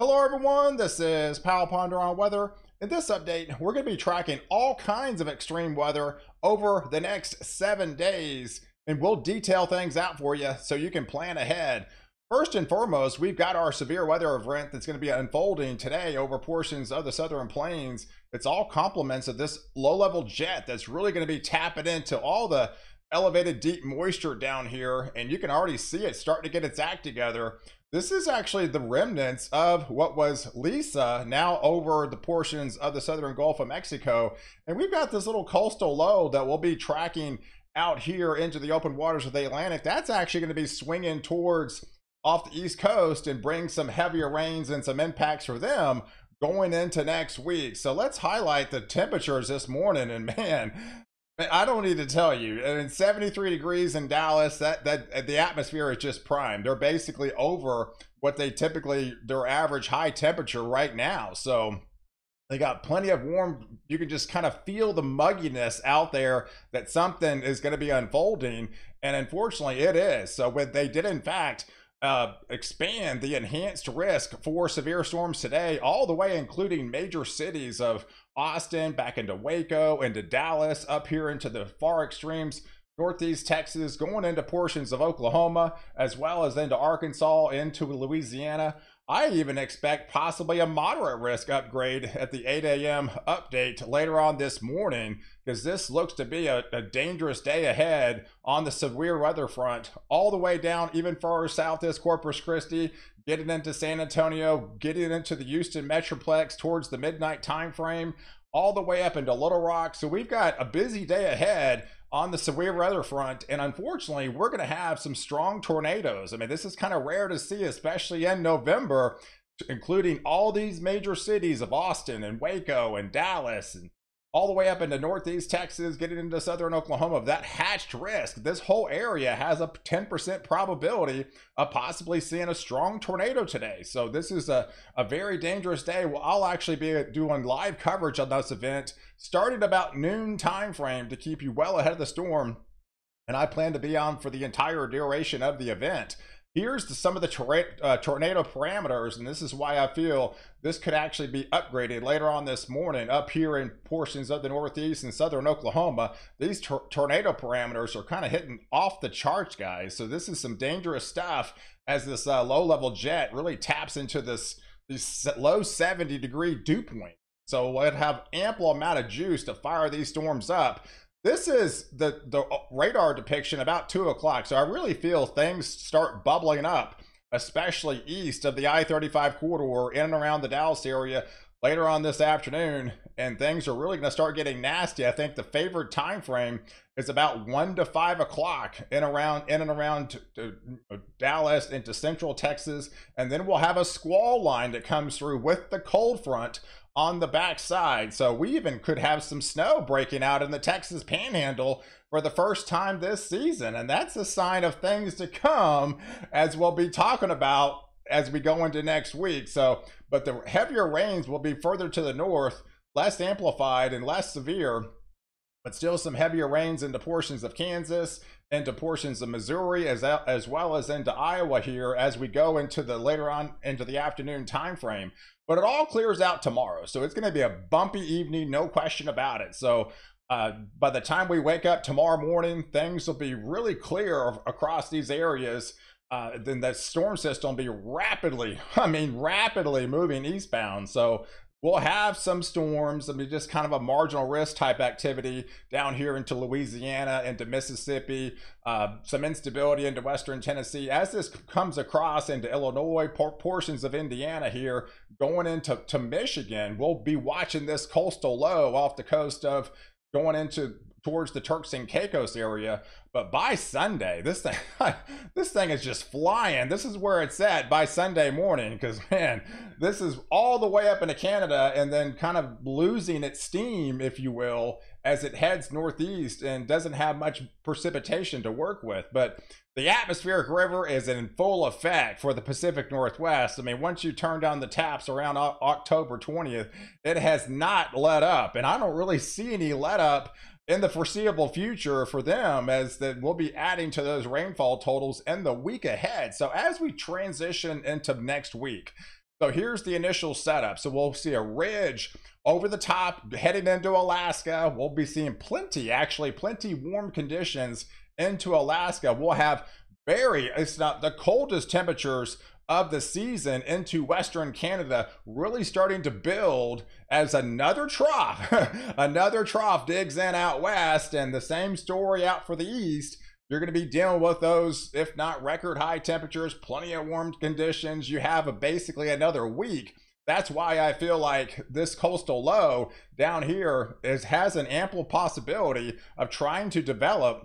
Hello everyone, this is Ponder on Weather. In this update, we're going to be tracking all kinds of extreme weather over the next 7 days, and we'll detail things out for you so you can plan ahead. First and foremost, we've got our severe weather event that's going to be unfolding today over portions of the southern plains. It's all complements of this low-level jet that's really going to be tapping into all the elevated deep moisture down here, and you can already see it starting to get its act together. This is actually the remnants of what was Lisa, now over the portions of the southern Gulf of Mexico. And we've got this little coastal low that we'll be tracking out here into the open waters of the Atlantic. That's actually going to be swinging towards off the East Coast and bring some heavier rains and some impacts for them going into next week. So let's highlight the temperatures this morning. And man, I don't need to tell you. I mean, 73 degrees in Dallas, that the atmosphere is just prime. They're basically over what they typically, their average high temperature right now. So they got plenty of warm. You can just kind of feel the mugginess out there that something is going to be unfolding. And unfortunately, it is. So when they did, in fact, expand the enhanced risk for severe storms today, all the way including major cities of Austin, back into Waco, into Dallas, up here into the far extremes, Northeast Texas, going into portions of Oklahoma, as well as into Arkansas, into Louisiana. I even expect possibly a moderate risk upgrade at the 8 a.m. update later on this morning, because this looks to be a dangerous day ahead on the severe weather front, all the way down even further south as Corpus Christi, getting into San Antonio, getting into the Houston Metroplex towards the midnight time frame, all the way up into Little Rock. So we've got a busy day ahead on the severe weather front, and unfortunately we're going to have some strong tornadoes. I mean, this is kind of rare to see, especially in November, including all these major cities of Austin and Waco and Dallas and all the way up into Northeast Texas, getting into southern Oklahoma. That hatched risk, this whole area has a 10% probability of possibly seeing a strong tornado today. So this is a very dangerous day. Well, I'll actually be doing live coverage on this event starting about noon time frame to keep you well ahead of the storm. And I plan to be on for the entire duration of the event. Here's some of the tornado parameters, and this is why I feel this could actually be upgraded later on this morning up here in portions of the Northeast and southern Oklahoma. These tornado parameters are kind of hitting off the charts, guys. So this is some dangerous stuff as this low-level jet really taps into this low 70-degree dew point. So we'll have ample amount of juice to fire these storms up. This is the radar depiction about 2 o'clock. So I really feel things start bubbling up, especially east of the I-35 corridor in and around the Dallas area later on this afternoon. And things are really going to start getting nasty. I think the favored time frame is about 1 to 5 o'clock in and around Dallas into central Texas. And then we'll have a squall line that comes through with the cold front on the backside. So we even could have some snow breaking out in the Texas Panhandle for the first time this season. And that's a sign of things to come, as we'll be talking about as we go into next week. So, but the heavier rains will be further to the north, less amplified and less severe, but still some heavier rains into portions of Kansas, into portions of Missouri, as well as into Iowa here as we go into the later on into the afternoon time frame. But it all clears out tomorrow, so it's going to be a bumpy evening, no question about it. So by the time we wake up tomorrow morning, things will be really clear across these areas. Then that storm system will be rapidly moving eastbound. So we'll have some storms. I mean, just kind of a marginal risk type activity down here into Louisiana, into Mississippi, some instability into western Tennessee. As this comes across into Illinois, portions of Indiana here, going into Michigan, we'll be watching this coastal low off the coast of going into towards the Turks and Caicos area. But by Sunday, this thing is just flying. This is where it's at by Sunday morning, because man, this is all the way up into Canada and then kind of losing its steam, if you will, as it heads northeast and doesn't have much precipitation to work with. But the atmospheric river is in full effect for the Pacific Northwest. I mean, once you turn down the taps around October 20th, it has not let up, and I don't really see any let up in the foreseeable future for them, as that we'll be adding to those rainfall totals in the week ahead. So as we transition into next week, So here's the initial setup. So we'll see a ridge over the top heading into Alaska. We'll be seeing actually plenty warm conditions into Alaska. We'll have it's not the coldest temperatures of the season into Western Canada, really starting to build as another trough, another trough digs in out west, and the same story out for the east. You're going to be dealing with those, if not record high temperatures, plenty of warm conditions. You have basically another week. That's why I feel like this coastal low down here has an ample possibility of trying to develop,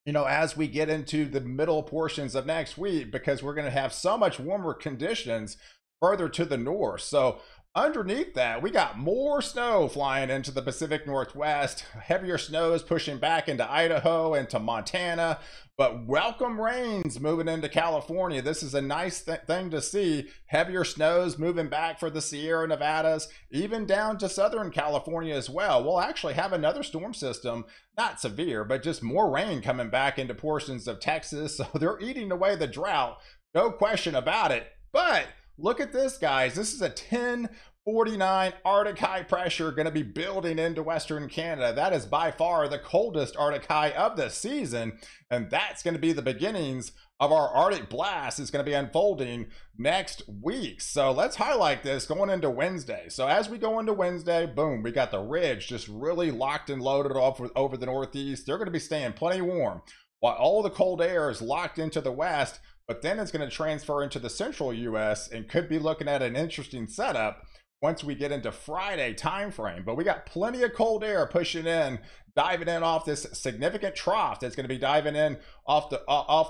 as we get into the middle portions of next week, because we're going to have so much warmer conditions further to the north. So underneath that, we got more snow flying into the Pacific Northwest, heavier snows pushing back into Idaho, into Montana, but welcome rains moving into California. This is a nice thing to see. Heavier snows moving back for the Sierra Nevadas, even down to Southern California as well. We'll actually have another storm system, not severe, but just more rain coming back into portions of Texas. So they're eating away the drought, no question about it. But look at this, guys. This is a 1049 Arctic high pressure going to be building into Western Canada. That is by far the coldest Arctic high of the season, and that's going to be the beginnings of our Arctic blast. Is going to be unfolding next week. So let's highlight this going into Wednesday. So as we go into Wednesday, boom, we got the ridge just really locked and loaded off over the northeast. They're going to be staying plenty warm while all the cold air is locked into the west. But then it's going to transfer into the central U.S. and could be looking at an interesting setup once we get into Friday time frame. But we got plenty of cold air pushing in, diving in off this significant trough that's going to be diving in off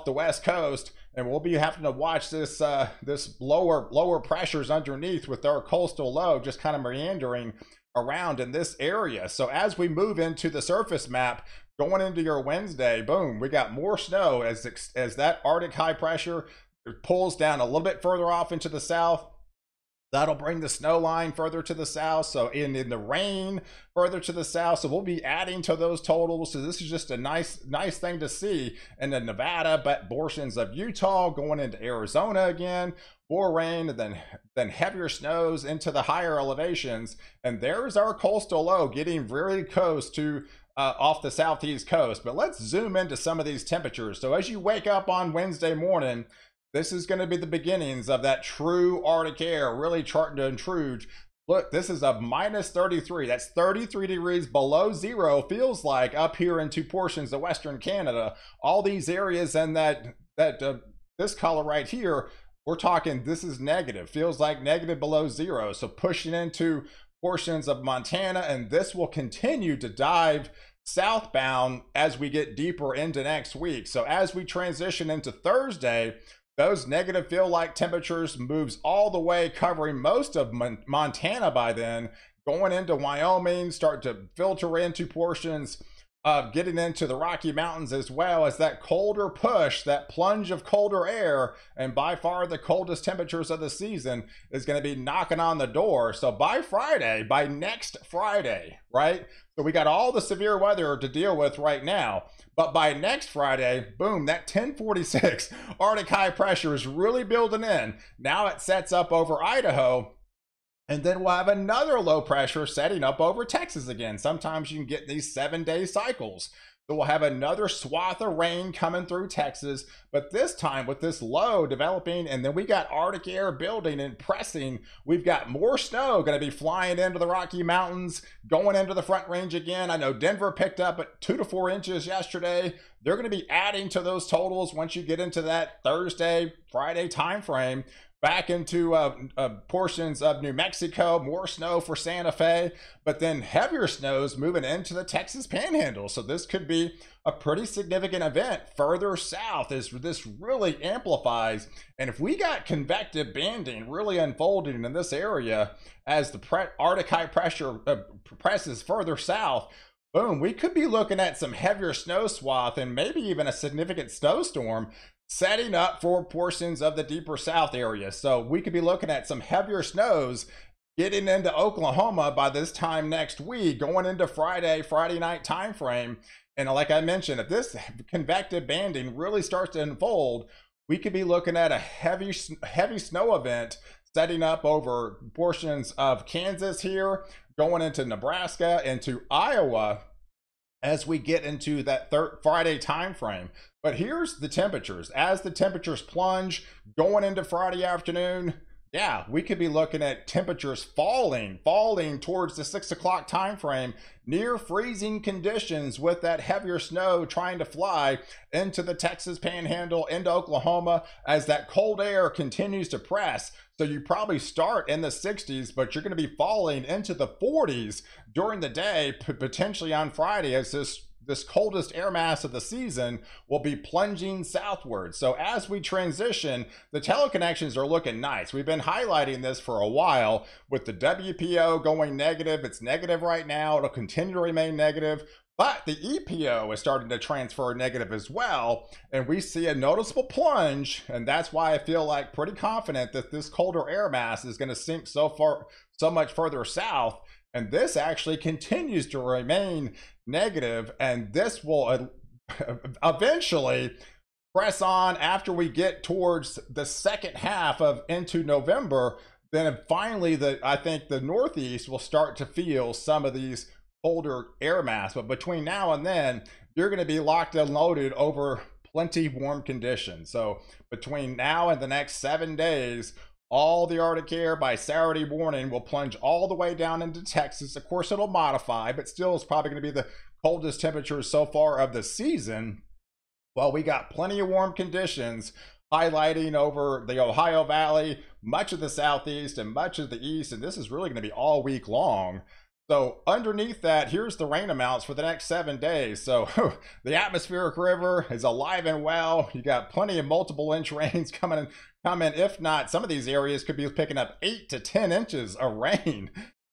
the west coast, and we'll be having to watch this this lower pressures underneath with our coastal low just kind of meandering around in this area. So as we move into the surface map, going into your Wednesday, boom, we got more snow as that Arctic high pressure pulls down a little bit further off into the south. That'll bring the snow line further to the south. So in the rain further to the south. So we'll be adding to those totals. So this is just a nice thing to see in the Nevada, but portions of Utah, going into Arizona again. More rain, and then heavier snows into the higher elevations. And there's our coastal low getting very close to off the southeast coast. But let's zoom into some of these temperatures. So as you wake up on Wednesday morning, this is going to be the beginnings of that true Arctic air really starting to intrude. Look, this is a minus 33. That's 33 degrees below zero, feels like, up here into portions of Western Canada. All these areas and this color right here, we're talking, this is negative. Feels like negative below zero. So pushing into portions of Montana, and this will continue to dive southbound as we get deeper into next week. So as we transition into Thursday, those negative feel-like temperatures moves all the way, covering most of Montana by then, going into Wyoming, start to filter into portions of getting into the Rocky Mountains, as well as that colder push, that plunge of colder air, and by far the coldest temperatures of the season is going to be knocking on the door. So by next Friday, right? So we got all the severe weather to deal with right now. But by next Friday, boom, that 1046 Arctic high pressure is really building in. Now it sets up over Idaho, and then we'll have another low pressure setting up over Texas again. Sometimes you can get these 7-day cycles. So we'll have another swath of rain coming through Texas, but this time with this low developing, and then we got Arctic air building and pressing. We've got more snow going to be flying into the Rocky Mountains, going into the Front Range again. I know Denver picked up at 2 to 4 inches yesterday. They're going to be adding to those totals once you get into that Thursday, Friday time frame. Back into portions of New Mexico, more snow for Santa Fe, but then heavier snows moving into the Texas Panhandle. So this could be a pretty significant event further south as this really amplifies. And if we got convective banding really unfolding in this area as the Arctic high pressure presses further south, boom, we could be looking at some heavier snow swath and maybe even a significant snowstorm setting up for portions of the deeper south area. So we could be looking at some heavier snows getting into Oklahoma by this time next week, going into Friday night time frame. And like I mentioned, if this convective banding really starts to unfold, we could be looking at a heavy snow event setting up over portions of Kansas here, going into Nebraska, into Iowa, as we get into that Friday time frame. But here's the temperatures. As the temperatures plunge going into Friday afternoon, yeah, we could be looking at temperatures falling towards the 6 o'clock time frame, near freezing conditions, with that heavier snow trying to fly into the Texas Panhandle, into Oklahoma, as that cold air continues to press. So you probably start in the 60s, but you're going to be falling into the 40s during the day, potentially on Friday, as this coldest air mass of the season will be plunging southward. So as we transition, the teleconnections are looking nice. We've been highlighting this for a while with the WPO going negative. It's negative right now. It'll continue to remain negative. But the EPO is starting to transfer negative as well, and we see a noticeable plunge, and that's why I feel like pretty confident that this colder air mass is going to sink so much further south, and this actually continues to remain negative, and this will eventually press on after we get towards the second half of into November. Then finally, I think the Northeast will start to feel some of these colder air mass, but between now and then, you're going to be locked and loaded over plenty warm conditions. So between now and the next 7 days, all the Arctic air by Saturday morning will plunge all the way down into Texas. Of course, it'll modify, but still it's probably going to be the coldest temperatures so far of the season. Well, we got plenty of warm conditions highlighting over the Ohio Valley, much of the Southeast, and much of the East, and this is really going to be all week long. So underneath that, here's the rain amounts for the next 7 days. So the atmospheric river is alive and well. You got plenty of multiple inch rains coming. If not, some of these areas could be picking up 8 to 10 inches of rain.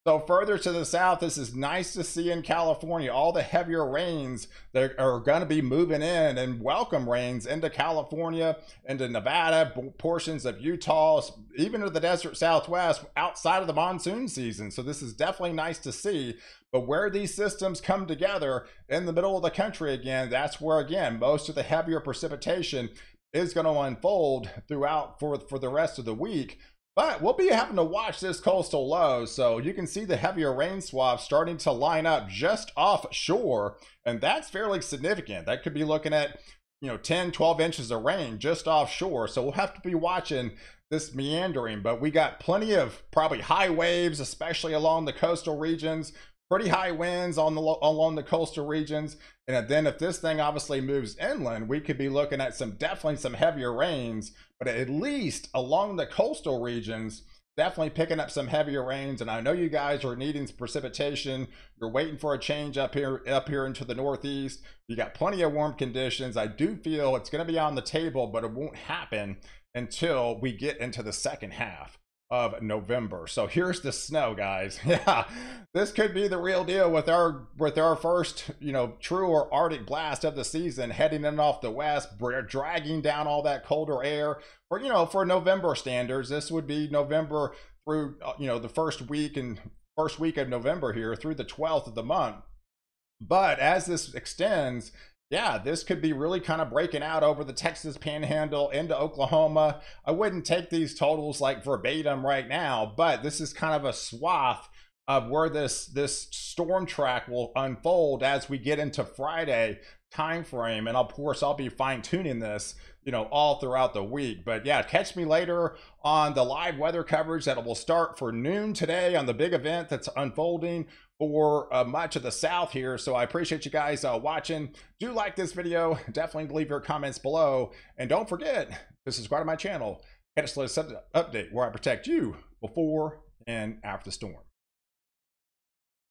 So further to the south, this is nice to see in California, all the heavier rains that are going to be moving in, and welcome rains into California, into Nevada, portions of Utah, even to the desert Southwest outside of the monsoon season. So this is definitely nice to see. But where these systems come together in the middle of the country again, that's where, again, most of the heavier precipitation is going to unfold throughout for the rest of the week. But we'll be having to watch this coastal low, so you can see the heavier rain swaths starting to line up just offshore, and that's fairly significant. That could be looking at, 10, 12 inches of rain just offshore, so we'll have to be watching this meandering. But we got plenty of probably high waves, especially along the coastal regions, pretty high winds along the coastal regions. And then if this thing obviously moves inland, we could be looking at definitely some heavier rains, but at least along the coastal regions, definitely picking up some heavier rains. And I know you guys are needing some precipitation. You're waiting for a change up here into the Northeast. You got plenty of warm conditions. I do feel it's going to be on the table, but it won't happen until we get into the second half of November. So here's the snow, guys. Yeah, this could be the real deal with our first, truer Arctic blast of the season, heading in off the west, dragging down all that colder air. For November standards, this would be November through the first week of November here through the 12th of the month. But as this extends, yeah, this could be really kind of breaking out over the Texas Panhandle into Oklahoma. I wouldn't take these totals like verbatim right now, but this is kind of a swath of where this storm track will unfold as we get into Friday time frame. And of course, I'll be fine tuning this, all throughout the week. But yeah, catch me later on the live weather coverage that will start for noon today on the big event that's unfolding for much of the South here. So I appreciate you guys watching. Do like this video. Definitely leave your comments below. And don't forget to subscribe to my channel. Catch the latest update where I protect you before and after the storm.